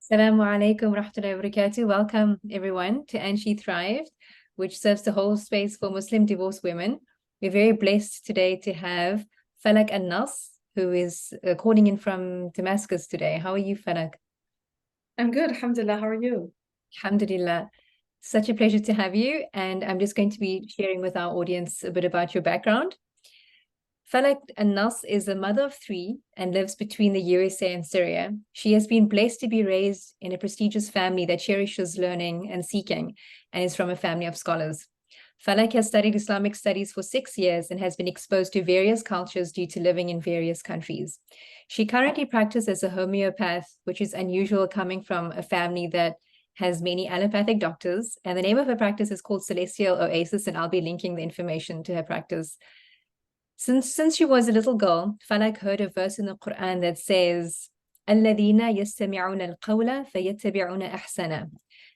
Assalamu alaikum wa rahmatullahi wa barakatuh. Welcome everyone to And She Thrived, which serves the whole space for Muslim divorced women. We're very blessed today to have Falak Nas, who is calling in from Damascus today. How are you, Falak? I'm good, alhamdulillah. How are you? Alhamdulillah. Such a pleasure to have you. And I'm just going to be sharing with our audience a bit about your background. Falak Nas is a mother of three and lives between the USA and Syria. She has been blessed to be raised in a prestigious family that cherishes learning and seeking and is from a family of scholars. Falak has studied Islamic studies for 6 years and has been exposed to various cultures due to living in various countries. She currently practices as a homeopath, which is unusual coming from a family that has many allopathic doctors. And the name of her practice is called Celestial Oasis, and I'll be linking the information to her practice. Since she was a little girl, Falak heard a verse in the Quran that says, الَّذِينَ يَسْتَمِعُونَ الْقَوْلَ فَيَتَّبِعُونَ أَحْسَنَ.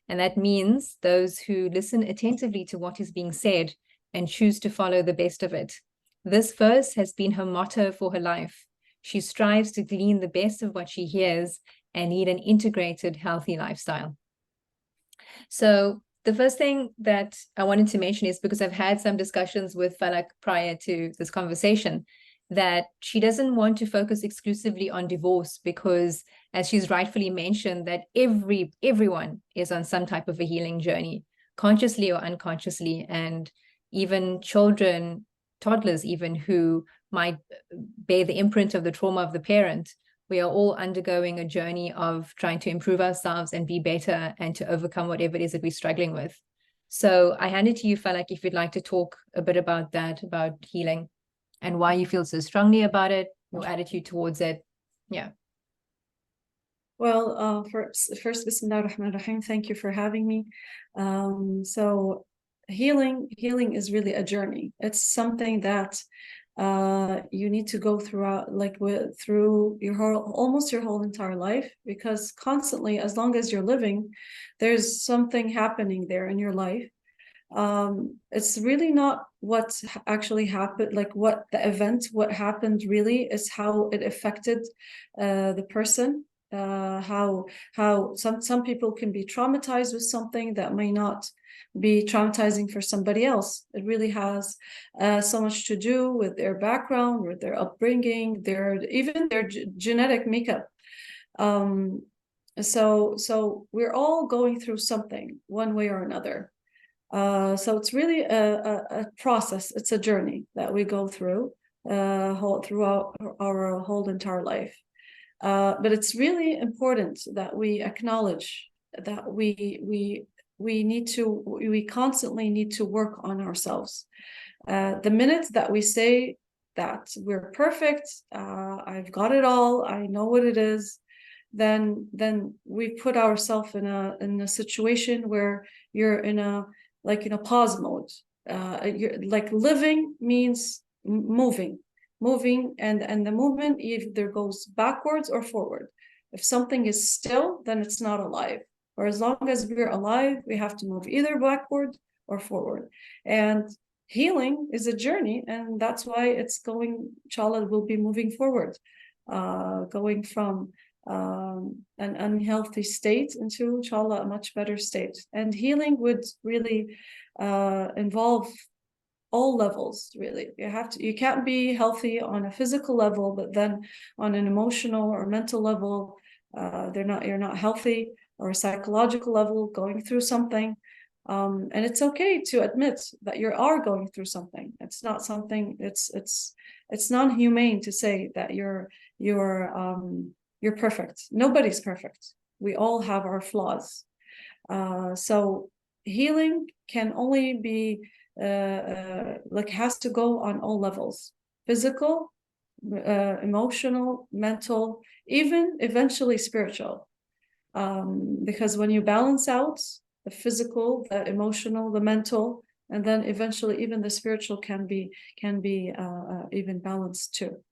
And that means those who listen attentively to what is being said and choose to follow the best of it. This verse has been her motto for her life. She strives to glean the best of what she hears and lead an integrated, healthy lifestyle. So the first thing that I wanted to mention is because I've had some discussions with Falak prior to this conversation, that she doesn't want to focus exclusively on divorce because, as she's rightfully mentioned, that everyone is on some type of a healing journey, consciously or unconsciously, and even children, toddlers even, who might bear the imprint of the trauma of the parent. We are all undergoing a journey of trying to improve ourselves and be better and to overcome whatever it is that we're struggling with. So I hand it to you, Falak, if you'd like to talk a bit about that, about healing and why you feel so strongly about it, your attitude towards it. Yeah. Well, first, Bismillah ar-Rahman ar-Rahim. Thank you for having me. So healing is really a journey. It's something that you need to go throughout, through almost your whole entire life, because constantly, as long as you're living, there's something happening there in your life. It's really not what actually happened, like what happened really is how it affected the person. How some people can be traumatized with something that may not be traumatizing for somebody else. It really has so much to do with their background, with their upbringing, even their genetic makeup. So we're all going through something one way or another. So it's really a process. It's a journey that we go through throughout our whole entire life. But it's really important that we acknowledge that we constantly need to work on ourselves. The minute that we say that we're perfect, I've got it all, I know what it is, then we put ourselves in a situation where you're in a pause mode. You're like living means moving, and the movement either goes backwards or forward. If something is still, then it's not alive. Or as long as we're alive, we have to move either backward or forward. And healing is a journey, and that's why it's going, inshallah, will be moving forward, going from an unhealthy state into, inshallah, a much better state. And healing would really involve all levels. Really, you can't be healthy on a physical level, but then on an emotional or mental level, you're not healthy, or a psychological level, going through something. And it's okay to admit that you are going through something. It's not something, it's non-humane to say that you're perfect. Nobody's perfect. We all have our flaws. So healing can only be has to go on all levels: physical, emotional, mental, even eventually spiritual. Because when you balance out the physical, the emotional, the mental, and then eventually even the spiritual can be even balanced too.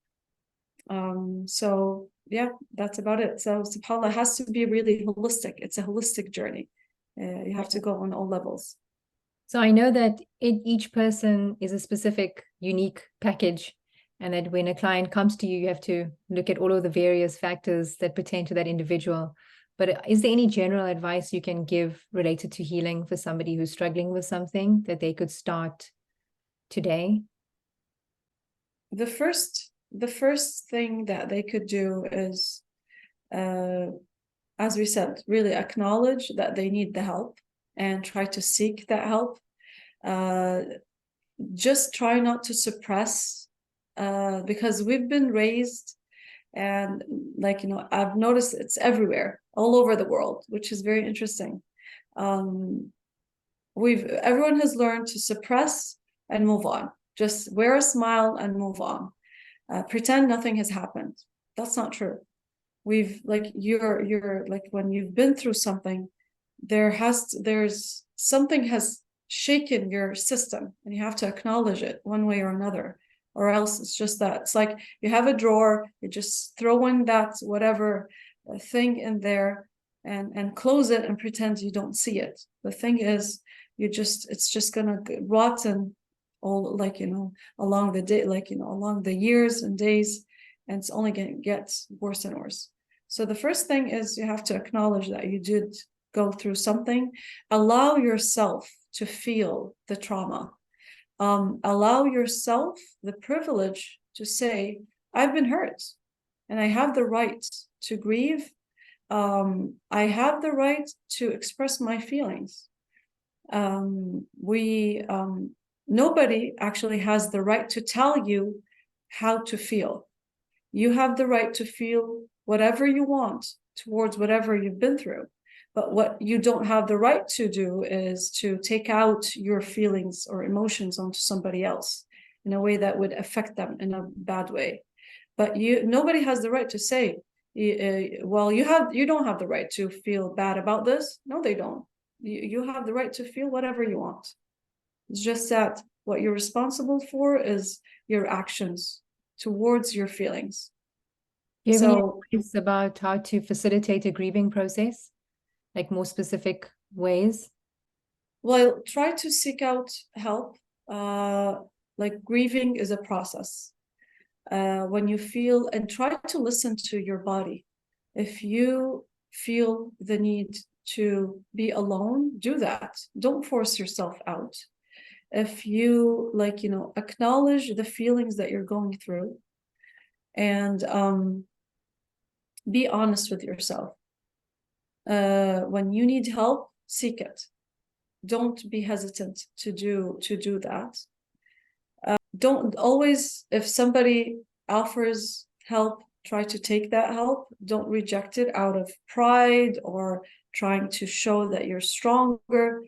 So yeah, that's about it. So subhanAllah has to be really holistic. It's a holistic journey. You have to go on all levels. So I know that each person is a specific, unique package, and that when a client comes to you, you have to look at all of the various factors that pertain to that individual. But is there any general advice you can give related to healing for somebody who's struggling with something that they could start today? The first thing that they could do is, as we said, really acknowledge that they need the help and try to seek that help. Just try not to suppress, because we've been raised, and like, you know, I've noticed it's everywhere, all over the world, which is very interesting. Everyone has learned to suppress and move on. Just wear a smile and move on. Pretend nothing has happened. That's not true. You're like, when you've been through something, there's something has shaken your system, and you have to acknowledge it one way or another, or else it's just that it's like you have a drawer, you just throw in that whatever thing in there and close it and pretend you don't see it. The thing is, it's just gonna rotten all, like, you know, along the day, like, you know, along the years and days, and it's only gonna get worse and worse. So the first thing is you have to acknowledge that you did go through something. Allow yourself to feel the trauma. Allow yourself the privilege to say, I've been hurt and I have the right to grieve. I have the right to express my feelings. Nobody actually has the right to tell you how to feel. You have the right to feel whatever you want towards whatever you've been through. But what you don't have the right to do is to take out your feelings or emotions onto somebody else in a way that would affect them in a bad way. But nobody has the right to say, well, you don't have the right to feel bad about this. No, they don't. You have the right to feel whatever you want. It's just that what you're responsible for is your actions towards your feelings. Do you have any advice about how to facilitate a grieving process? Like more specific ways? Well, try to seek out help. Like, grieving is a process. When you feel, and try to listen to your body. If you feel the need to be alone, do that. Don't force yourself out. If you, like, you know, acknowledge the feelings that you're going through, and be honest with yourself. When you need help, seek it. Don't be hesitant to do that. Don't always, if somebody offers help, try to take that help. Don't reject it out of pride or trying to show that you're stronger.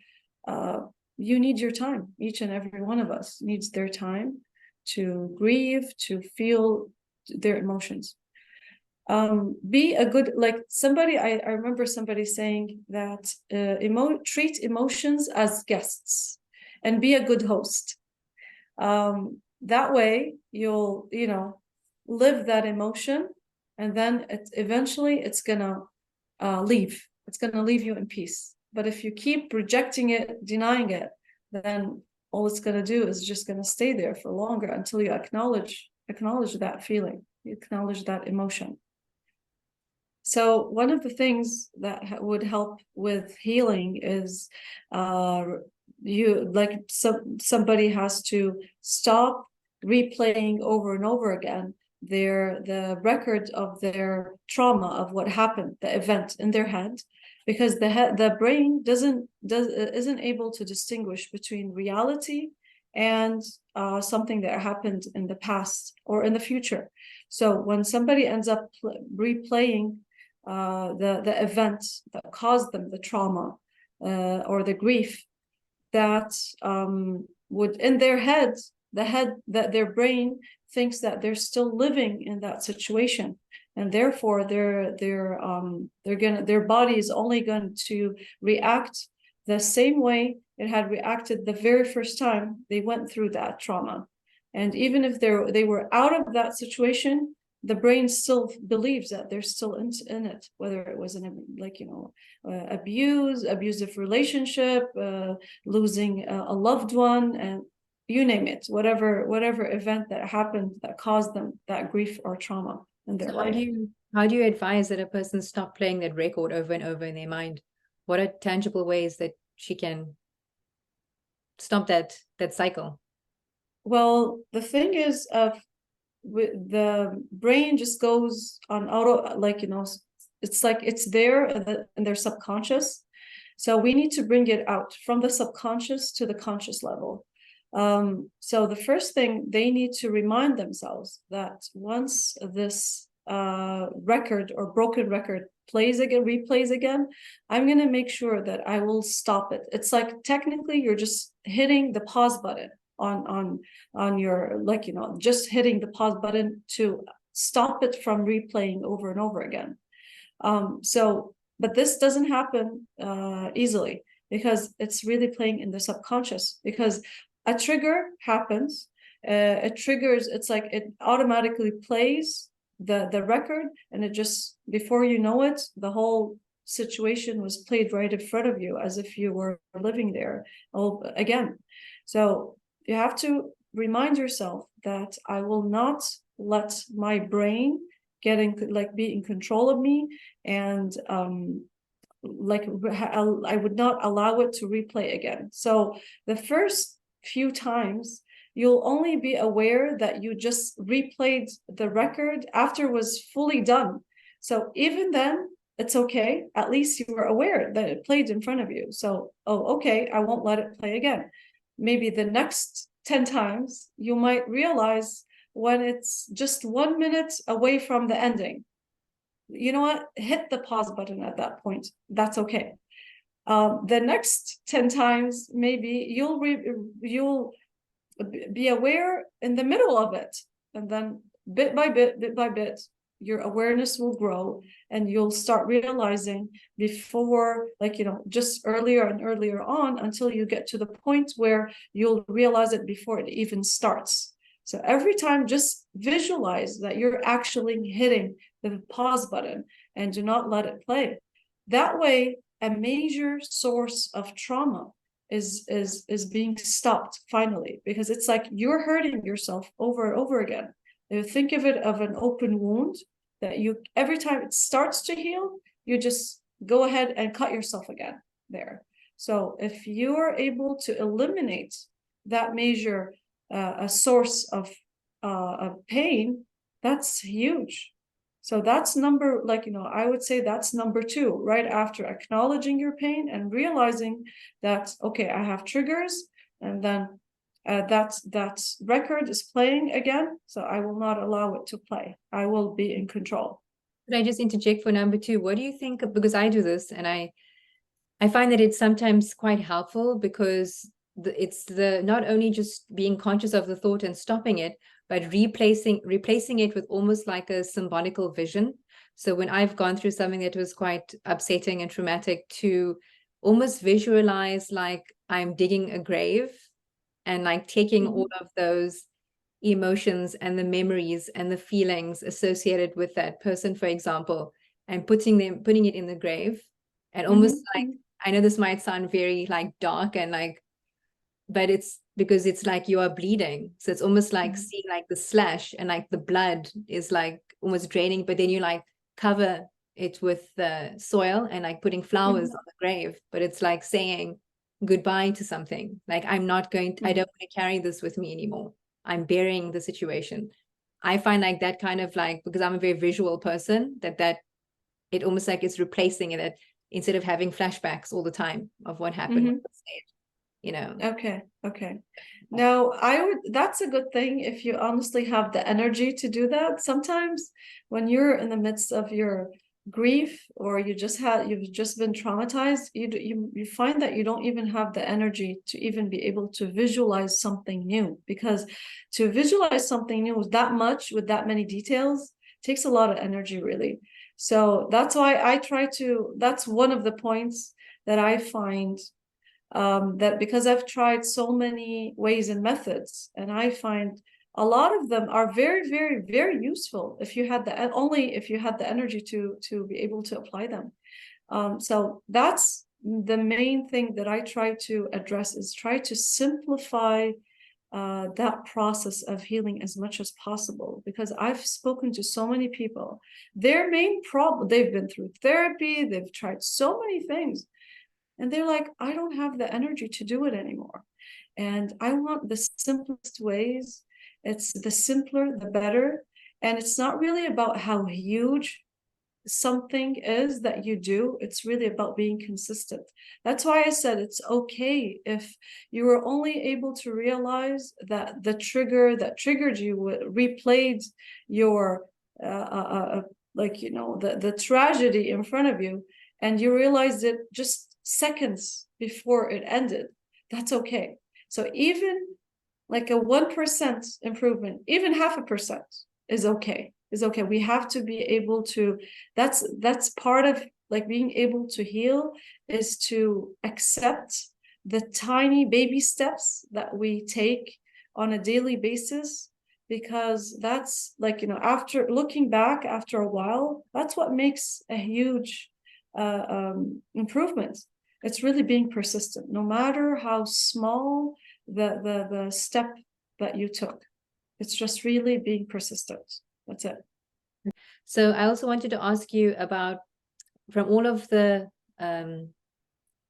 You need your time. Each and every one of us needs their time to grieve, to feel their emotions. Be a good, like, somebody, I remember somebody saying that treat emotions as guests and be a good host. That way you'll, you know, live that emotion, and then eventually it's gonna leave. It's gonna leave you in peace. But if you keep rejecting it, denying it, then all it's gonna do is just gonna stay there for longer until you acknowledge that feeling, you acknowledge that emotion. So one of the things that would help with healing is somebody has to stop replaying over and over again the record of their trauma, of what happened, the event in their head, because the brain isn't able to distinguish between reality and something that happened in the past or in the future. So when somebody ends up replaying the event that caused them the trauma or the grief, that would, in their head, that their brain thinks that they're still living in that situation, and therefore their body is only going to react the same way it had reacted the very first time they went through that trauma. And even if they were out of that situation, the brain still believes that they're still in it, whether it was abusive relationship, losing a loved one, and you name it, whatever event that happened that caused them that grief or trauma in their life. How do you advise that a person stop playing that record over and over in their mind? What are tangible ways that she can stop that cycle? Well, the thing is, the brain just goes on auto, like, it's like it's there in their subconscious. So we need to bring it out from the subconscious to the conscious level. So the first thing, they need to remind themselves that once this record or broken record replays again, I'm going to make sure that I will stop it. It's like technically you're just hitting the pause button on your, like, just hitting the pause button to stop it from replaying over and over again. But this doesn't happen easily, because it's really playing in the subconscious, because a trigger happens, it triggers, it's like it automatically plays the record, and it just, before you know it, the whole situation was played right in front of you as if you were living there again. So you have to remind yourself that I will not let my brain be in control of me, and I would not allow it to replay again. So the first few times, you'll only be aware that you just replayed the record after it was fully done. So even then, it's okay. At least you were aware that it played in front of you. So, oh, okay, I won't let it play again. Maybe the next 10 times, you might realize when it's just 1 minute away from the ending, you know what, hit the pause button at that point. That's okay. The next 10 times, maybe you'll be aware in the middle of it, and then bit by bit, your awareness will grow, and you'll start realizing before, like, just earlier and earlier on, until you get to the point where you'll realize it before it even starts. So every time, just visualize that you're actually hitting the pause button, and do not let it play. That way, a major source of trauma is being stopped finally, because it's like you're hurting yourself over and over again. You think of it of an open wound that you, every time it starts to heal, you just go ahead and cut yourself again there. So if you are able to eliminate that major a source of pain, that's huge. So that's I would say that's number 2, right after acknowledging your pain and realizing that, okay, I have triggers, and then that record is playing again, so I will not allow it to play. I will be in control. Could I just interject for number 2? What do you think? Because I do this, and I find that it's sometimes quite helpful, because it's not only just being conscious of the thought and stopping it, but replacing it with almost like a symbolical vision. So when I've gone through something that was quite upsetting and traumatic, to almost visualize like I'm digging a grave, and like taking all of those emotions and the memories and the feelings associated with that person, for example, and putting it in the grave, and almost like, I know this might sound very like dark and like, but it's because it's like you are bleeding. So it's almost like seeing like the slash, and like the blood is like almost draining, but then you like cover it with the soil and like putting flowers on the grave. But it's like saying goodbye to something. Like, I don't want to carry this with me anymore. I'm burying the situation. I find like that kind of like, because I'm a very visual person, that it almost like it's replacing it, instead of having flashbacks all the time of what happened. Okay. Now, that's a good thing if you honestly have the energy to do that. Sometimes when you're in the midst of your grief, or you've just been traumatized, you find that you don't even have the energy to even be able to visualize something new, because to visualize something new that much with that many details takes a lot of energy, really. So that's why that's one of the points that I find, that because I've tried so many ways and methods, and I find a lot of them are very, very, very useful if you had the energy to be able to apply them. So that's the main thing that I try to address, is try to simplify that process of healing as much as possible, because I've spoken to so many people. Their main problem, they've been through therapy, they've tried so many things, and they're like, I don't have the energy to do it anymore. And I want the simplest ways. It's the simpler, the better. And it's not really about how huge something is that you do. It's really about being consistent. That's why I said it's okay if you were only able to realize that the trigger that triggered you replayed your like, you know, the tragedy in front of you, and you realized it just seconds before it ended. That's okay. So even like a 1% improvement, even 0.5% is okay. Is okay. We have to be able to, that's part of like being able to heal, is to accept the tiny baby steps that we take on a daily basis, because that's like, you know, after looking back after a while, that's what makes a huge improvement. It's really being persistent, no matter how small the step that you took. It's just really being persistent. That's it. So I also wanted to ask you about, from all of the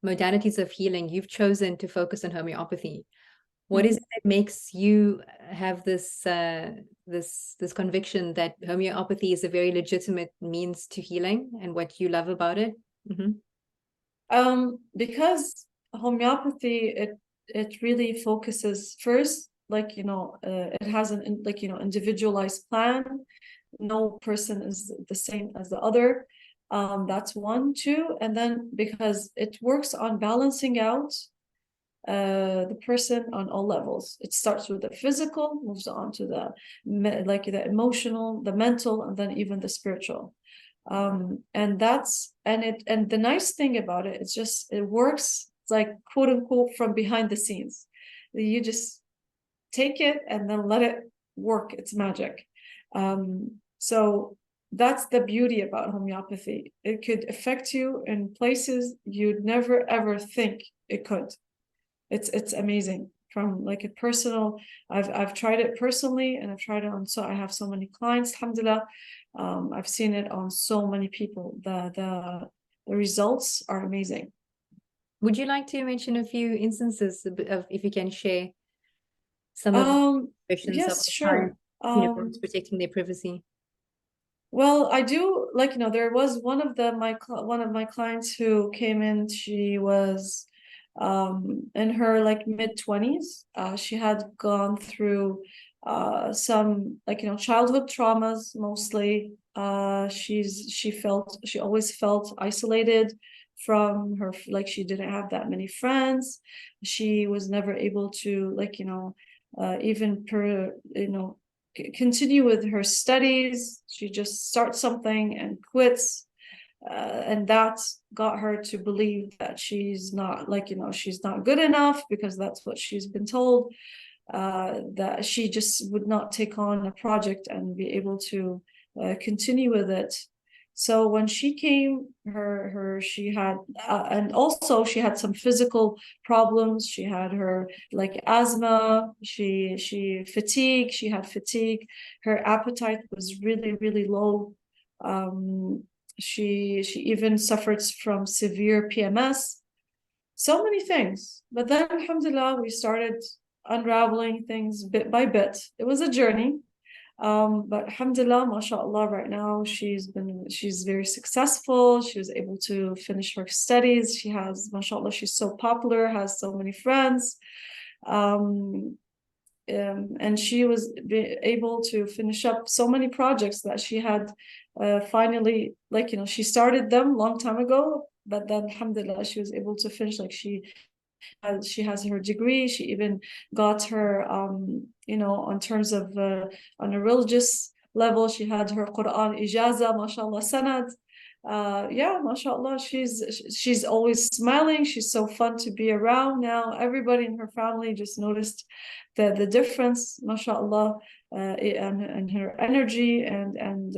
modalities of healing, you've chosen to focus on homeopathy. What is it that makes you have this this conviction that homeopathy is a very legitimate means to healing, and what you love about it? Because homeopathy, it really focuses first, like, you know, it has an, like, you know, individualized plan. No person is the same as the other. That's one. Two, and then because it works on balancing out the person on all levels. It starts with the physical, moves on to the like the emotional, the mental, and then even the spiritual. And that's, and the nice thing about it, it's just, it works, it's like, quote unquote, from behind the scenes. You just take it and then let it work its magic. So that's the beauty about homeopathy. It could affect you in places you'd never ever think it could. It's amazing. From like a personal, I've tried it personally, and I've tried it on, so I have so many clients, alhamdulillah. I've seen it on so many people. The results are amazing. Would you like to mention a few instances of, if you can share some of the questions of Yes, sure. protecting their privacy? Well, I do, like, you know, there was one of my clients who came in. She was in her like mid-20s. She had gone through some, like, you know, childhood traumas mostly. She always felt isolated from her, like, she didn't have that many friends. She was never able to, like, you know, even continue with her studies. She just starts something and quits. And that got her to believe that she's not, like, you know, she's not good enough, because that's what she's been told. That she just would not take on a project and be able to continue with it. So when she came, she had, and also she had some physical problems. She had her like asthma. She fatigue. She had fatigue. Her appetite was really, really low. She even suffered from severe PMS. So many things. But then, alhamdulillah, we started unraveling things bit by bit. It was a journey. But alhamdulillah, mashallah, right now she's very successful. She was able to finish her studies. She has, mashallah, she's so popular, has so many friends. And she was able to finish up so many projects that she had finally, like, you know, she started them long time ago, but then alhamdulillah she was able to finish. Like, she has her degree. She even got her you know, on terms of on a religious level, she had her Quran ijaza, mashallah, sanad. Yeah, mashallah, she's always smiling. She's so fun to be around. Now everybody in her family just noticed the difference, mashallah, and her energy, and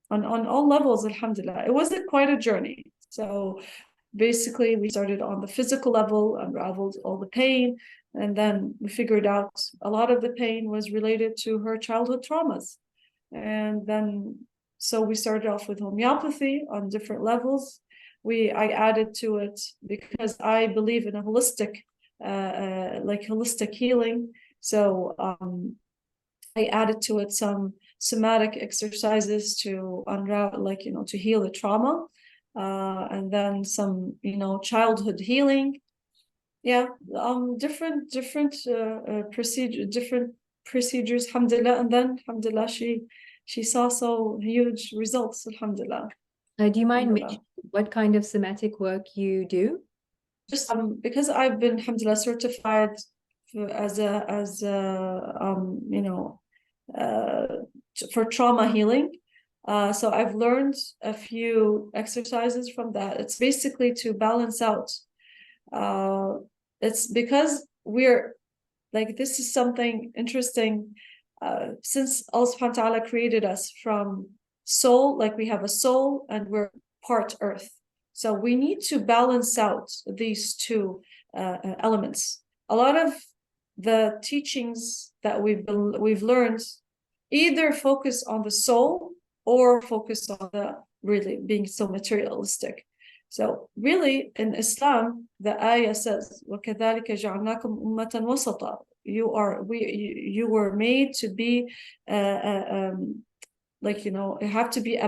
on all levels, alhamdulillah. It was quite a journey. So basically, we started on the physical level, unraveled all the pain, And then we figured out a lot of the pain was related to her childhood traumas. And then, so we started off with homeopathy on different levels. I added to it because I believe in a holistic, like holistic healing. So I added to it some somatic exercises to unravel, like, to heal the trauma. And then some, childhood healing. Yeah, different procedures, alhamdulillah. And then alhamdulillah, she saw so huge results, alhamdulillah. Do you mind Alhamdulillah. mentioning what kind of somatic work you do? Just because I've been alhamdulillah certified as for trauma healing. So I've learned a few exercises from that. It's basically to balance out. It's because we're like, this is something interesting. Since Allah subhanahu wa ta'ala created us from soul, like we have a soul and we're part earth. So we need to balance out these two elements. A lot of the teachings that we've learned either focus on the soul or focus on the really being so materialistic. So really in Islam, the ayah says, وَكَذَلِكَ جَعَلْنَاكُمْ أُمَّةً وَسَطًا. You were made to be like, you have to be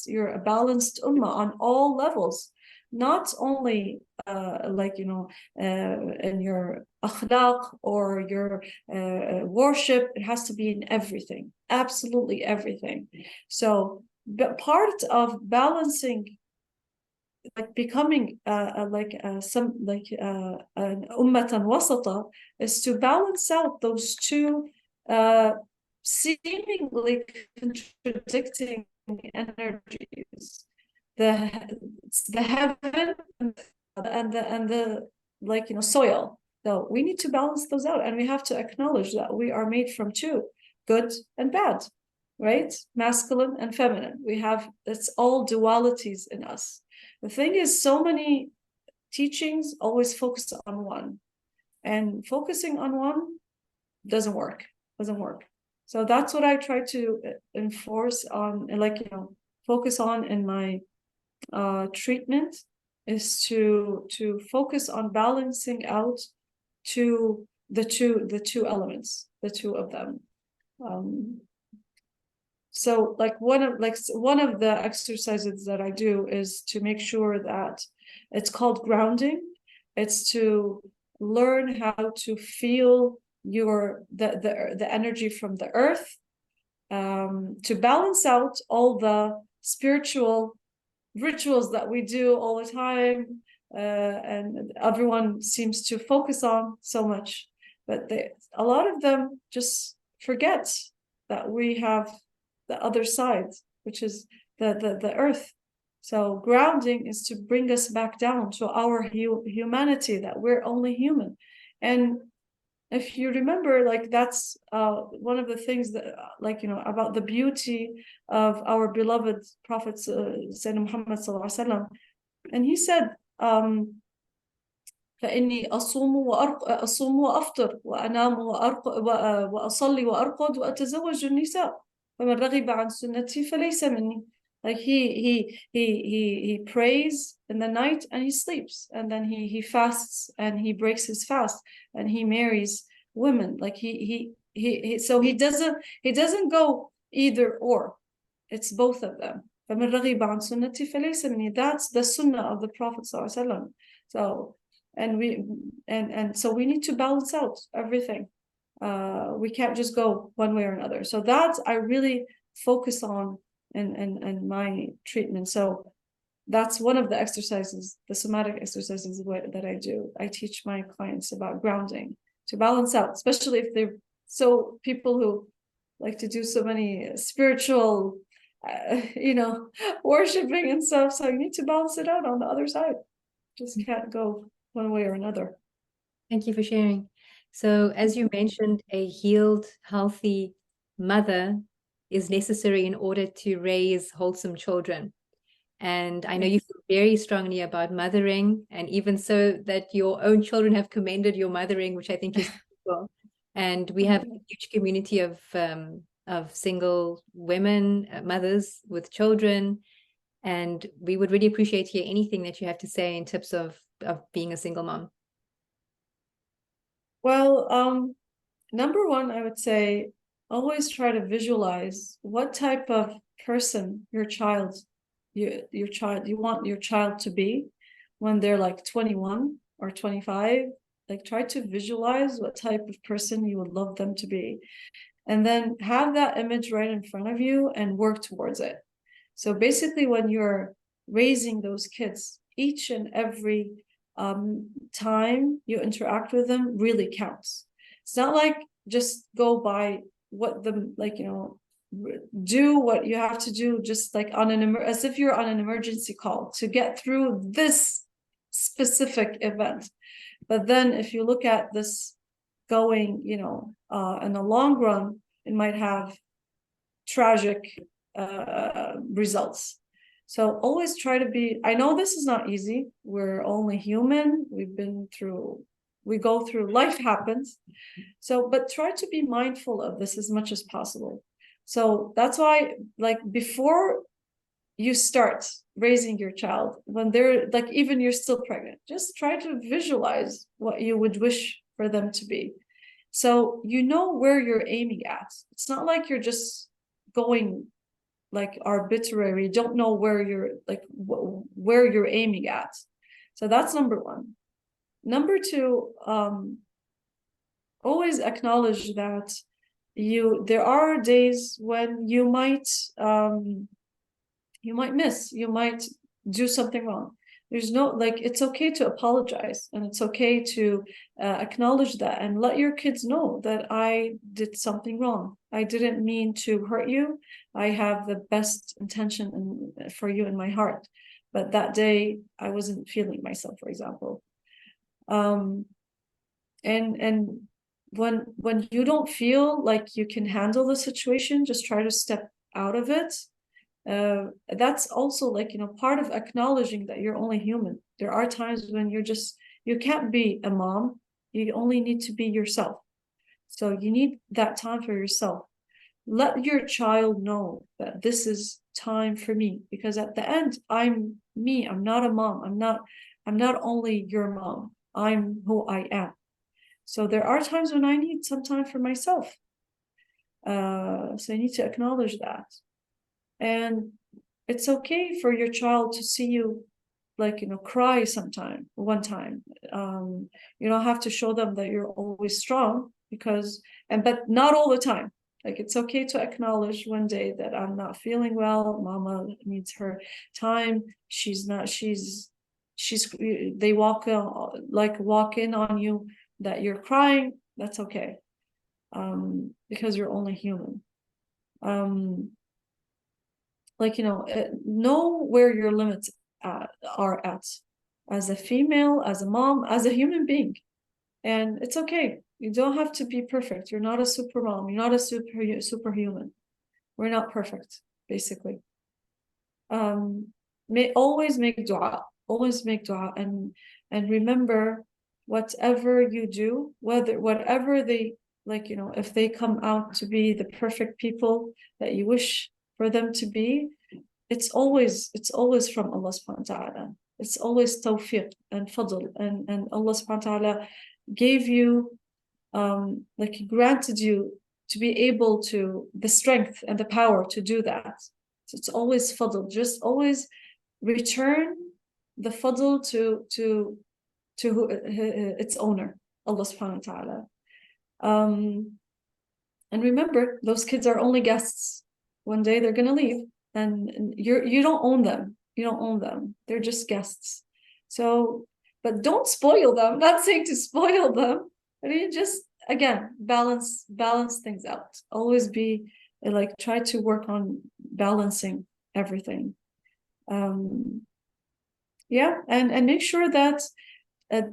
you're a balanced ummah on all levels, not only in your akhlaq or your worship. It has to be in everything, absolutely everything. So but part of balancing, like becoming an ummatan wasata, is to balance out those two seemingly contradicting energies, the heaven and the soil. So we need to balance those out, and we have to acknowledge that we are made from two, good and bad, right? Masculine and feminine. It's all dualities in us. The thing is, so many teachings always focus on one, and focusing on one doesn't work. So that's what I try to enforce on, focus on in my treatment, is to focus on balancing out the two elements, the two of them. So one of the exercises that I do is to make sure that it's called grounding. It's to learn how to feel the energy from the earth, to balance out all the spiritual rituals that we do all the time, and everyone seems to focus on so much, but a lot of them just forget that we have the other side, which is the earth. So grounding is to bring us back down to our humanity, that we're only human. And if you remember, that's one of the things that, about the beauty of our beloved Prophet Sayyidina Muhammad sallallahu alaihi wasallam. And he said, فإني أصوم وأفطر وأنام وأصلي وأرقد وأتزوج النساء فمن رغب عن سنتي فليس مني. Like he prays in the night and he sleeps, and then he fasts and he breaks his fast, and he marries women. Like so he doesn't go either or. It's both of them. فمن رغب عن سنتي فليس مني. That's the sunnah of the Prophet sallallahu alaihi wasallam. So so we need to balance out everything. We can't just go one way or another. So that I really focus on in my treatment. So that's one of the exercises, the somatic exercises that I do. I teach my clients about grounding, to balance out, especially if they're people who like to do so many spiritual worshiping and stuff. So you need to balance it out on the other side. Just can't go one way or another. Thank you for sharing. So as you mentioned, a healed, healthy mother is necessary in order to raise wholesome children. And I know you feel very strongly about mothering, and even so that your own children have commended your mothering, which I think is cool. And we have a huge community of single women, mothers with children, and we would really appreciate to hear anything that you have to say in tips of being a single mom. Well, number one, I would say always try to visualize what type of person you want your child to be when they're like 21 or 25. Like, try to visualize what type of person you would love them to be, and then have that image right in front of you and work towards it. So basically, when you're raising those kids, each and every time you interact with them really counts. It's not like just go by what the, like, do what you have to do, just like on as if you're on an emergency call to get through this specific event. But then if you look at this going, in the long run, it might have tragic results. So always try to be, I know this is not easy. We're only human. We go through, life happens. So, but try to be mindful of this as much as possible. So that's why, like, before you start raising your child, when they're like, even you're still pregnant, just try to visualize what you would wish for them to be. So you know where you're aiming at. It's not like you're just going like arbitrary. You don't know where you're like where you're aiming at. So that's number one. Number two, always acknowledge that there are days when you might miss, you might do something wrong. There's no, like, it's okay to apologize, and it's okay to acknowledge that and let your kids know that I did something wrong. I didn't mean to hurt you. I have the best intention for you in my heart, but that day I wasn't feeling myself, for example. And when you don't feel like you can handle the situation, just try to step out of it. That's also, like, part of acknowledging that you're only human. There are times when you can't be a mom. You only need to be yourself. So you need that time for yourself. Let your child know that this is time for me, because at the end, I'm me. I'm not a mom. I'm not only your mom. I'm who I am. So there are times when I need some time for myself. So you need to acknowledge that. And it's okay for your child to see you, like, cry one time. You don't have to show them that you're always strong, but not all the time. Like, it's okay to acknowledge one day that I'm not feeling well. Mama needs her time. They walk in on you that you're crying. That's okay. Because you're only human. Know where your limits are at, as a female, as a mom, as a human being. And it's okay. You don't have to be perfect. You're not a super mom. You're not a superhuman. We're not perfect, basically. Always make dua. Always make dua, and remember, whatever you do, whatever they, like, if they come out to be the perfect people that you wish for them to be, it's always from Allah subhanahu wa ta'ala. It's always tawfiq and fadl, and Allah subhanahu wa ta'ala gave you, granted you to be able to, the strength and the power to do that. So it's always fadl. Just always return the fadl to its owner, Allah subhanahu wa ta'ala. And remember, those kids are only guests. One day they're gonna leave, and you don't own them. You don't own them. They're just guests. So, but don't spoil them. I'm not saying to spoil them. I mean, just, again, balance things out. Always be like, try to work on balancing everything. Yeah, and make sure that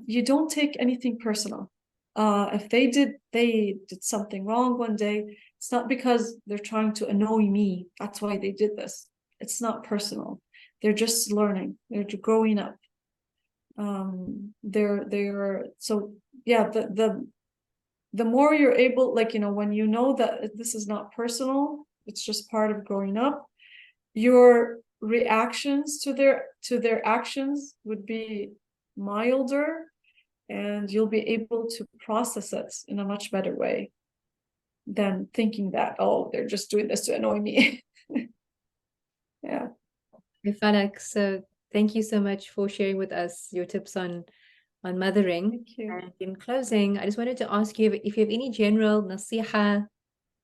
you don't take anything personal. If they did something wrong one day, it's not because they're trying to annoy me. That's why they did this. It's not personal. they're just learning, they're growing up. They're so yeah, the more you're able, like, you know, when you know that this is not personal, it's just part of growing up, your reactions to their actions would be milder, and you'll be able to process it in a much better way than thinking that, oh, they're just doing this to annoy me. Yeah. Falak, so thank you so much for sharing with us your tips on mothering. Thank you. And in closing, I just wanted to ask you if you have any general nasiha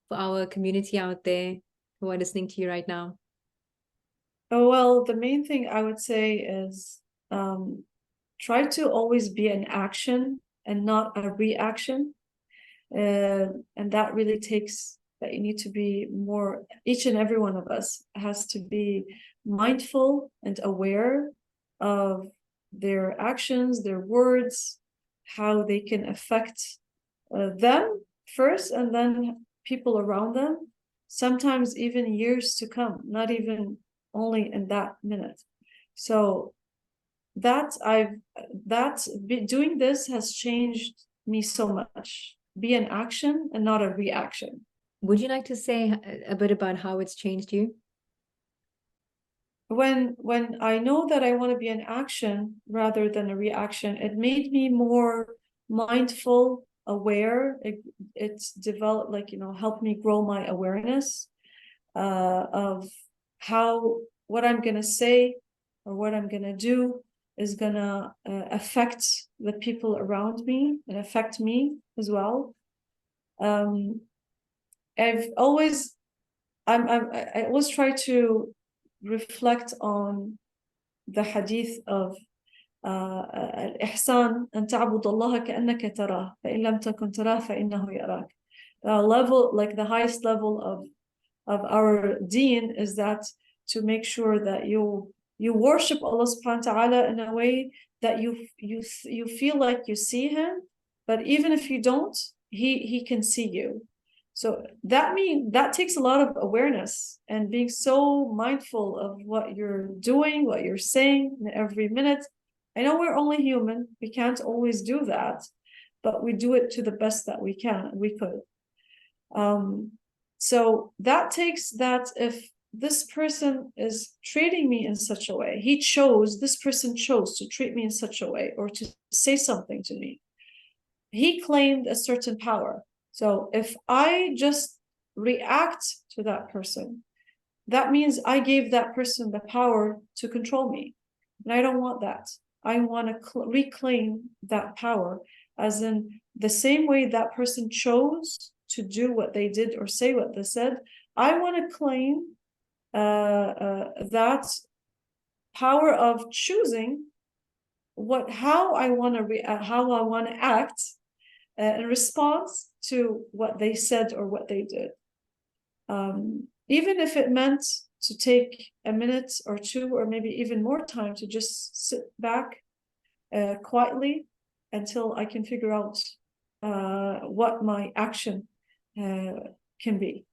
for our community out there who are listening to you right now. Oh, well, the main thing I would say is try to always be an action and not a reaction. And that really takes that you need to be more, each and every one of us has to be mindful and aware of their actions, their words, how they can affect them first, and then people around them, sometimes even years to come, not even only in that minute. So doing this has changed me so much. Be an action and not a reaction. Would you like to say a bit about how it's changed you? When I know that I want to be an action rather than a reaction, it made me more mindful, aware. It's developed, like, you know, helped me grow my awareness of how what I'm gonna say or what I'm gonna do is gonna affect the people around me and affect me as well. I always try to reflect on the hadith of الإحسان أن تعبد الله كأنك تراه فإن لم تكن تراه فإنه يراك. The level, like the highest level of our deen, is that to make sure that you worship Allah subhanahu wa ta'ala in a way that you feel like you see him, but even if you don't, he can see you. So that takes a lot of awareness and being so mindful of what you're doing, what you're saying in every minute. I know we're only human, we can't always do that, but we do it to the best that we could. So that takes that if this person is treating me in such a way, this person chose to treat me in such a way or to say something to me. He claimed a certain power. So if I just react to that person, that means I gave that person the power to control me. And I don't want that. I want to reclaim that power, as in the same way that person chose to do what they did or say what they said. I want to claim that power of choosing how I want to act in response to what they said or what they did. Even if it meant to take a minute or two, or maybe even more time, to just sit back quietly until I can figure out what my action can be.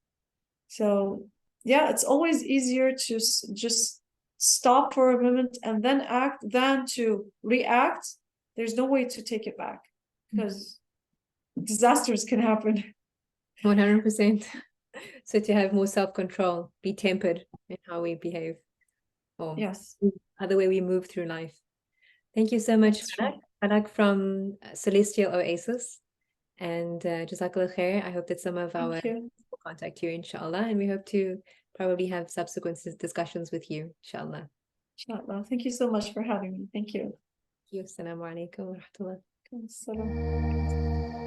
So yeah, it's always easier to just stop for a moment and then act than to react. There's no way to take it back because disasters can happen. 100%. So to have more self-control, be tempered in how we behave, or yes, other way we move through life. Thank you so much, Falak from Celestial Oasis, and Jazakallah khair. I hope that some of our will contact you, inshallah, and we hope to probably have subsequent discussions with you, inshallah. Inshallah. Thank you so much for having me. Thank you. Assalamu alaikum wa rahmatullah. Assalamu alaikum.